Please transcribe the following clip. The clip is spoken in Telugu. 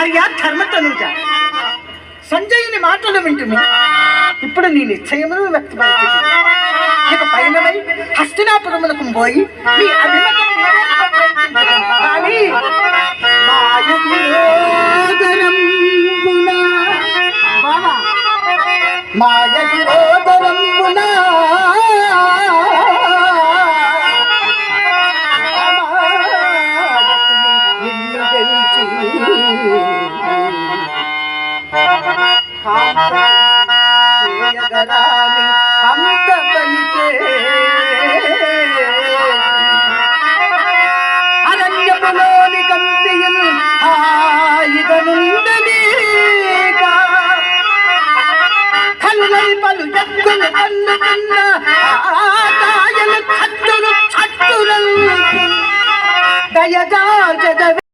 భార్య ధర్మతనుజ సంజయుని మాటలు వింటుంది. ఇప్పుడు నీ నిశ్చయమును వ్యక్తపరిచింది. ఇక పైనమై హస్తినాపురములకు పోయి నీ అభిమతం కానీ మాయగిరోదరంబునా నిన్ను గెలిచి అంత పలికే అరణ్యములోని కంపియలు హాయిగనుండలేక కలులై పలు జగ్గులు కన్నుకున్న కాయలు చట్టులు చట్టులు దయగా జగ